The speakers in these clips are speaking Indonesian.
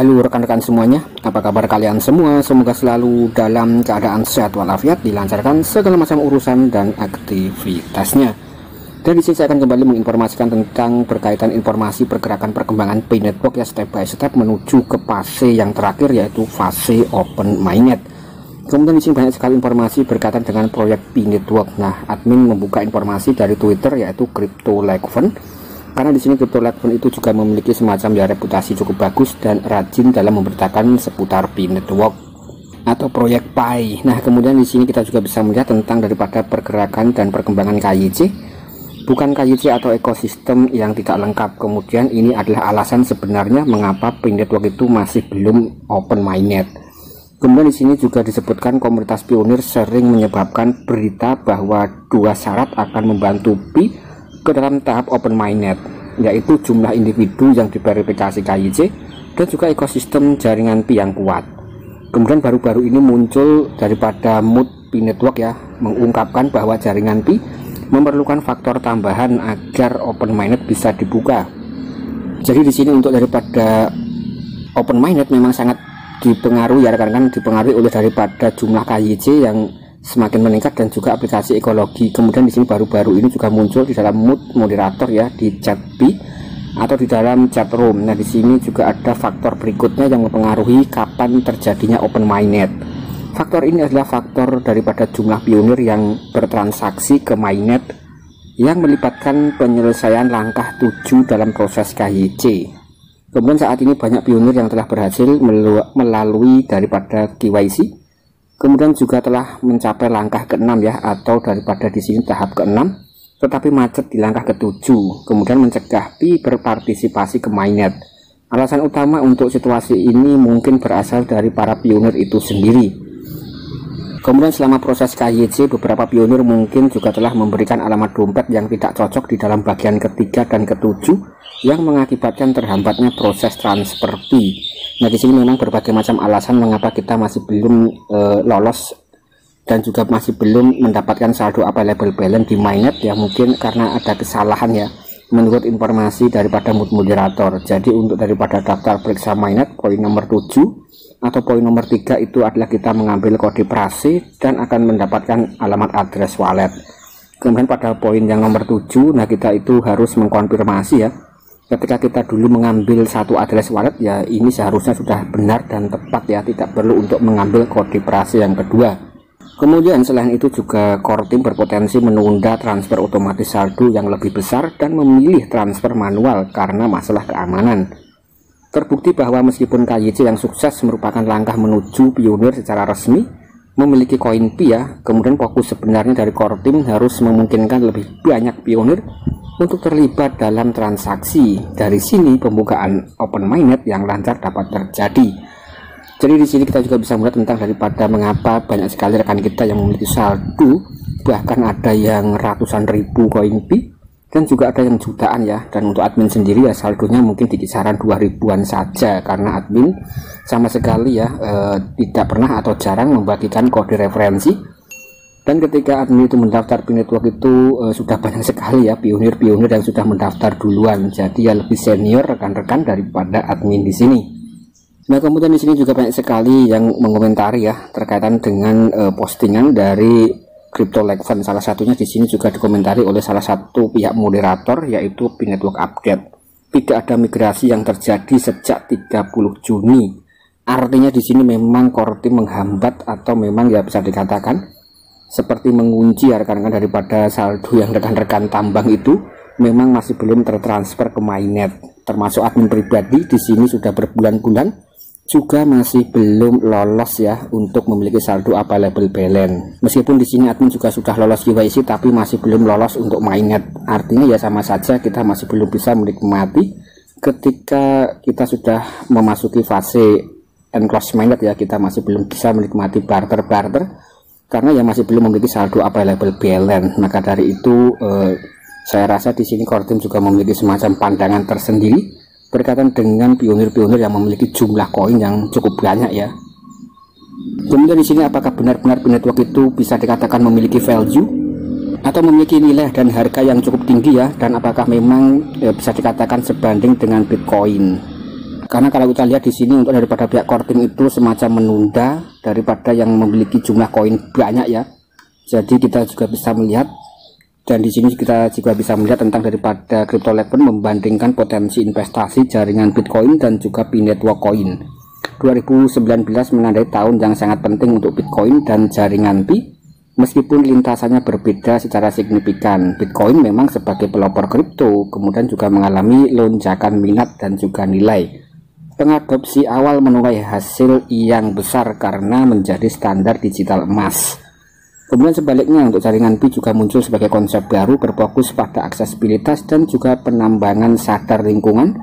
Halo rekan-rekan semuanya, apa kabar kalian semua? Semoga selalu dalam keadaan sehat walafiat, dilancarkan segala macam urusan dan aktivitasnya. Dan di sini saya akan kembali menginformasikan tentang berkaitan informasi pergerakan perkembangan P-Network ya, step by step menuju ke fase yang terakhir, yaitu fase Open Mainnet. Kemudian di sini banyak sekali informasi berkaitan dengan proyek P-Network. Nah, admin membuka informasi dari Twitter, yaitu Crypto.Legend. Karena di sini Crypto.Legend itu juga memiliki semacam ya reputasi cukup bagus dan rajin dalam memberitakan seputar P-Network atau proyek Pi. Nah, kemudian di sini kita juga bisa melihat tentang daripada pergerakan dan perkembangan KYC. Bukan KYC atau ekosistem yang tidak lengkap. Kemudian ini adalah alasan sebenarnya mengapa P-Network itu masih belum open mainnet. Kemudian di sini juga disebutkan komunitas pionir sering menyebabkan berita bahwa dua syarat akan membantu Pi ke dalam tahap open mainnet, yaitu jumlah individu yang diverifikasi KYC dan juga ekosistem jaringan Pi yang kuat. Kemudian baru-baru ini muncul daripada Mood P-Network ya, mengungkapkan bahwa jaringan Pi memerlukan faktor tambahan agar open mainnet bisa dibuka. Jadi di sini untuk daripada open mainnet memang sangat dipengaruhi ya rekan-rekan, dipengaruhi oleh daripada jumlah KYC yang semakin meningkat dan juga aplikasi ekologi. Kemudian di sini baru-baru ini juga muncul di dalam mood moderator ya, di chat Pi atau di dalam chat room. Nah, di sini juga ada faktor berikutnya yang mempengaruhi kapan terjadinya open mainnet. Faktor ini adalah faktor daripada jumlah pionir yang bertransaksi ke mainnet yang melibatkan penyelesaian langkah 7 dalam proses KYC. Kemudian saat ini banyak pionir yang telah berhasil melalui daripada KYC. Kemudian juga telah mencapai langkah ke-6 ya, atau daripada di sini tahap ke-6, tetapi macet di langkah ke-7. Kemudian mencegah Pi berpartisipasi ke mainnet. Alasan utama untuk situasi ini mungkin berasal dari para pionir itu sendiri. Kemudian selama proses KYC, beberapa pionir mungkin juga telah memberikan alamat dompet yang tidak cocok di dalam bagian ketiga dan ke-7 yang mengakibatkan terhambatnya proses transfer Pi. Nah, di sini memang berbagai macam alasan mengapa kita masih belum lolos dan juga masih belum mendapatkan saldo available balance di mainnet ya, mungkin karena ada kesalahan ya menurut informasi daripada mood moderator. Jadi untuk daripada daftar periksa mainnet, poin nomor 7 atau poin nomor 3 itu adalah kita mengambil kode prase dan akan mendapatkan alamat address wallet. Kemudian pada poin yang nomor 7, nah kita itu harus mengkonfirmasi ya, ketika kita dulu mengambil satu address wallet ya, ini seharusnya sudah benar dan tepat ya, tidak perlu untuk mengambil kode prase yang kedua. Kemudian selain itu juga core team berpotensi menunda transfer otomatis saldo yang lebih besar dan memilih transfer manual karena masalah keamanan. Terbukti bahwa meskipun KYC yang sukses merupakan langkah menuju pionir secara resmi memiliki koin Pi ya, kemudian fokus sebenarnya dari core team harus memungkinkan lebih banyak pionir untuk terlibat dalam transaksi. Dari sini pembukaan open mainnet yang lancar dapat terjadi. Jadi di sini kita juga bisa melihat tentang daripada mengapa banyak sekali rekan kita yang memiliki saldo, bahkan ada yang ratusan ribu koin Pi dan juga ada yang jutaan ya. Dan untuk admin sendiri ya saldonya mungkin di kisaran 2000-an saja, karena admin sama sekali ya tidak pernah atau jarang membagikan kode referensi. Dan ketika admin itu mendaftar P-Network itu sudah banyak sekali ya pionir-pionir yang sudah mendaftar duluan. Jadi ya lebih senior rekan-rekan daripada admin di sini. Nah, kemudian di sini juga banyak sekali yang mengomentari ya terkaitan dengan postingan dari Crypto.Legend. Salah satunya di sini juga dikomentari oleh salah satu pihak moderator, yaitu P-Network Update. Tidak ada migrasi yang terjadi sejak 30 Juni. Artinya di sini memang core team menghambat atau memang ya bisa dikatakan seperti mengunci ya rekan-rekan daripada saldo yang rekan-rekan tambang itu memang masih belum tertransfer ke mainnet. Termasuk admin pribadi di sini sudah berbulan-bulan juga masih belum lolos ya untuk memiliki saldo available balance. Meskipun di sini admin juga sudah lolos KYC tapi masih belum lolos untuk mainnet. Artinya ya sama saja kita masih belum bisa menikmati ketika kita sudah memasuki fase enclose mainnet ya, kita masih belum bisa menikmati barter-barter karena ya masih belum memiliki saldo available balance. Maka dari itu saya rasa di sini core team juga memiliki semacam pandangan tersendiri berkaitan dengan pionir-pionir yang memiliki jumlah koin yang cukup banyak ya. Kemudian di sini apakah benar-benar P-Network itu bisa dikatakan memiliki value atau memiliki nilai dan harga yang cukup tinggi ya, dan apakah memang bisa dikatakan sebanding dengan Bitcoin? Karena kalau kita lihat di sini untuk daripada pihak Korting itu semacam menunda daripada yang memiliki jumlah koin banyak ya. Jadi kita juga bisa melihat, dan di sini kita juga bisa melihat tentang daripada Crypto11 membandingkan potensi investasi jaringan Bitcoin dan juga P-Network Coin. 2019 menandai tahun yang sangat penting untuk Bitcoin dan jaringan Pi. Meskipun lintasannya berbeda secara signifikan, Bitcoin memang sebagai pelopor kripto kemudian juga mengalami lonjakan minat dan juga nilai. Pengadopsi awal menuai hasil yang besar karena menjadi standar digital emas. Kemudian sebaliknya untuk jaringan Pi juga muncul sebagai konsep baru berfokus pada aksesibilitas dan juga penambangan sadar lingkungan.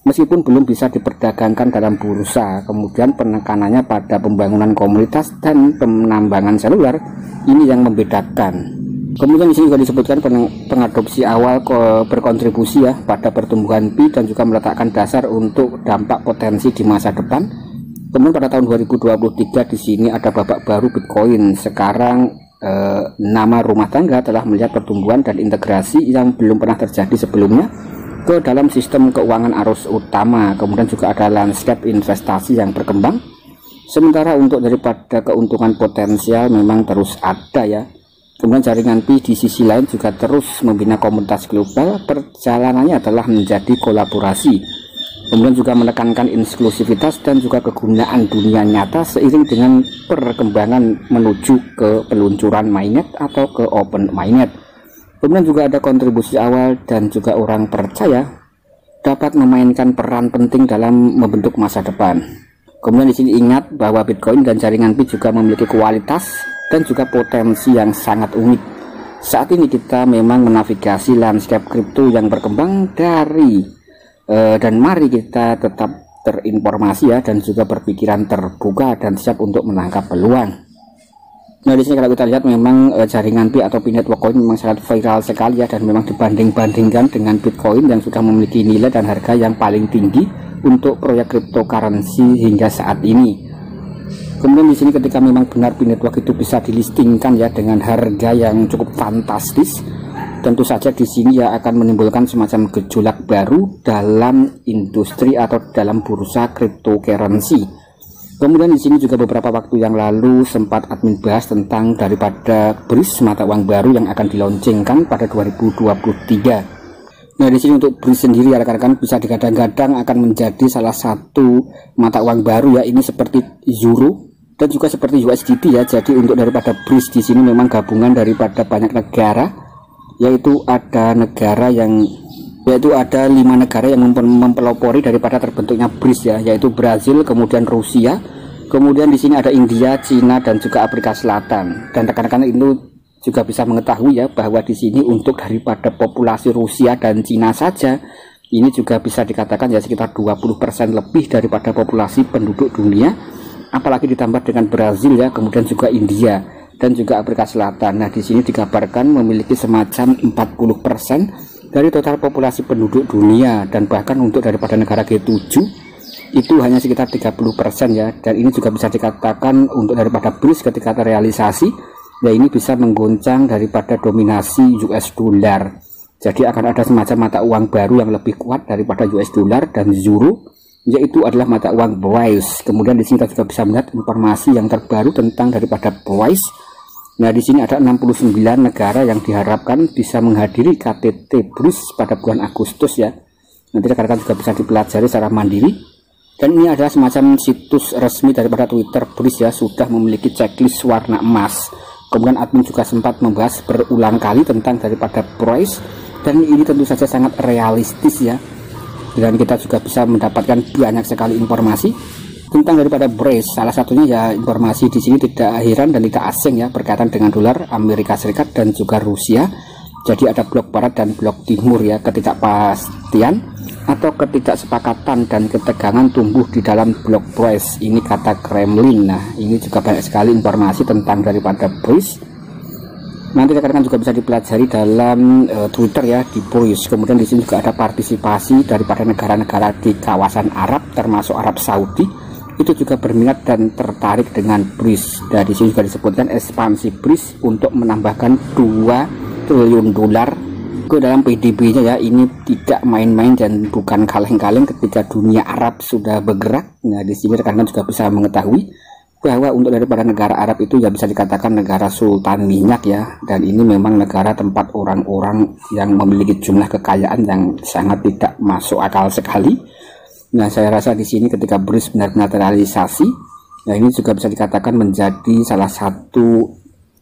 Meskipun belum bisa diperdagangkan dalam bursa, kemudian penekanannya pada pembangunan komunitas dan penambangan seluler ini yang membedakan. Kemudian di sini juga disebutkan pengadopsi awal berkontribusi ya pada pertumbuhan Pi dan juga meletakkan dasar untuk dampak potensi di masa depan. Kemudian pada tahun 2023 di sini ada babak baru Bitcoin. Sekarang nama rumah tangga telah melihat pertumbuhan dan integrasi yang belum pernah terjadi sebelumnya ke dalam sistem keuangan arus utama. Kemudian juga ada landscape investasi yang berkembang. Sementara untuk daripada keuntungan potensial memang terus ada ya. Kemudian jaringan Pi di sisi lain juga terus membina komunitas global. Perjalanannya adalah menjadi kolaborasi, kemudian juga menekankan inklusivitas dan juga kegunaan dunia nyata seiring dengan perkembangan menuju ke peluncuran mainnet atau ke open mainnet. Kemudian juga ada kontribusi awal dan juga orang percaya dapat memainkan peran penting dalam membentuk masa depan. Kemudian di sini ingat bahwa Bitcoin dan jaringan Pi juga memiliki kualitas dan juga potensi yang sangat unik. Saat ini kita memang menavigasi landscape kripto yang berkembang dan mari kita tetap terinformasi ya, dan juga berpikiran terbuka dan siap untuk menangkap peluang. Nah di sini kalau kita lihat memang jaringan Pi atau P-Network Coin memang sangat viral sekali ya, dan memang dibanding-bandingkan dengan Bitcoin yang sudah memiliki nilai dan harga yang paling tinggi untuk proyek cryptocurrency hingga saat ini. Kemudian di sini ketika memang benar P-Network itu bisa dilistingkan ya dengan harga yang cukup fantastis, tentu saja di sini ya akan menimbulkan semacam gejolak baru dalam industri atau dalam bursa cryptocurrency. Kemudian di sini juga beberapa waktu yang lalu sempat admin bahas tentang daripada BRIS, mata uang baru yang akan dilaunchingkan pada 2023. Nah di sini untuk BRIS sendiri ya rekan-rekan bisa digadang-gadang akan menjadi salah satu mata uang baru ya, ini seperti euro dan juga seperti USDT ya. Jadi untuk daripada BRIS di sini memang gabungan daripada banyak negara, yaitu ada 5 negara yang mempelopori daripada terbentuknya BRIS ya, yaitu Brazil, kemudian Rusia, kemudian di sini ada India, Cina dan juga Afrika Selatan. Dan rekan-rekan itu juga bisa mengetahui ya bahwa di sini untuk daripada populasi Rusia dan Cina saja ini juga bisa dikatakan ya sekitar 20% lebih daripada populasi penduduk dunia, apalagi ditambah dengan Brazil ya, kemudian juga India dan juga Afrika Selatan. Nah di sini dikabarkan memiliki semacam 40% dari total populasi penduduk dunia, dan bahkan untuk daripada negara G7 itu hanya sekitar 30% ya. Dan ini juga bisa dikatakan untuk daripada BRIS ketika terrealisasi ya ini bisa menggoncang daripada dominasi US dollar. Jadi akan ada semacam mata uang baru yang lebih kuat daripada US dollar dan euro, yaitu adalah mata uang BRIS. Kemudian di sini kita juga bisa melihat informasi yang terbaru tentang daripada BRIS. Nah di sini ada 69 negara yang diharapkan bisa menghadiri KTT BRIS pada bulan Agustus ya. Nanti rekan-rekan juga bisa dipelajari secara mandiri. Dan ini adalah semacam situs resmi daripada Twitter BRIS ya, sudah memiliki checklist warna emas. Kemudian admin juga sempat membahas berulang kali tentang daripada BRIS, dan ini tentu saja sangat realistis ya. Dan kita juga bisa mendapatkan banyak sekali informasi tentang daripada BRIS. Salah satunya ya informasi di sini tidak heran dan tidak asing ya, berkaitan dengan dolar Amerika Serikat dan juga Rusia. Jadi ada blok barat dan blok timur ya, ketidakpastian atau ketidaksepakatan dan ketegangan tumbuh di dalam blok BRIS, ini kata Kremlin. Nah ini juga banyak sekali informasi tentang daripada BRIS. Nanti rekan-rekan juga bisa dipelajari dalam Twitter ya di BRIS. Kemudian di sini juga ada partisipasi daripada negara-negara di kawasan Arab termasuk Arab Saudi, itu juga berminat dan tertarik dengan BRIS. Dan di sini juga disebutkan ekspansi BRIS untuk menambahkan 2 triliun dolar Dalam PDB-nya ya, ini tidak main-main dan bukan kaleng-kaleng ketika dunia Arab sudah bergerak. Nah, di sini rekan-rekan juga bisa mengetahui bahwa untuk daripada negara Arab itu ya bisa dikatakan negara sultan minyak ya, dan ini memang negara tempat orang-orang yang memiliki jumlah kekayaan yang sangat tidak masuk akal sekali. Nah, saya rasa di sini ketika BRICS benar-benar terrealisasi, nah ini juga bisa dikatakan menjadi salah satu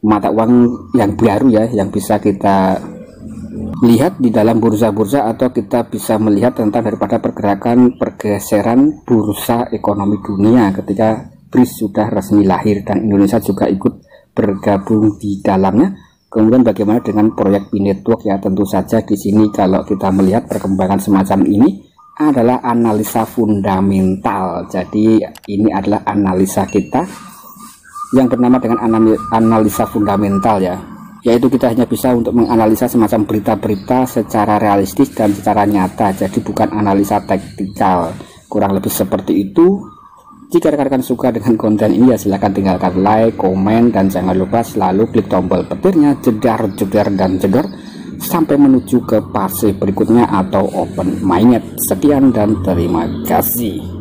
mata uang yang baru ya, yang bisa kita lihat di dalam bursa-bursa, atau kita bisa melihat tentang daripada pergeseran bursa ekonomi dunia ketika BRICS sudah resmi lahir dan Indonesia juga ikut bergabung di dalamnya. Kemudian bagaimana dengan proyek B-Network ya, tentu saja di sini kalau kita melihat perkembangan semacam ini adalah analisa fundamental. Jadi ini adalah analisa kita yang bernama dengan analisa fundamental ya, yaitu kita hanya bisa untuk menganalisa semacam berita-berita secara realistis dan secara nyata, jadi bukan analisa taktikal. Kurang lebih seperti itu. Jika rekan-rekan suka dengan konten ini ya silahkan tinggalkan like, komen, dan jangan lupa selalu klik tombol petirnya, jedar, dan jedor sampai menuju ke fase berikutnya atau open mainnet. Sekian dan terima kasih.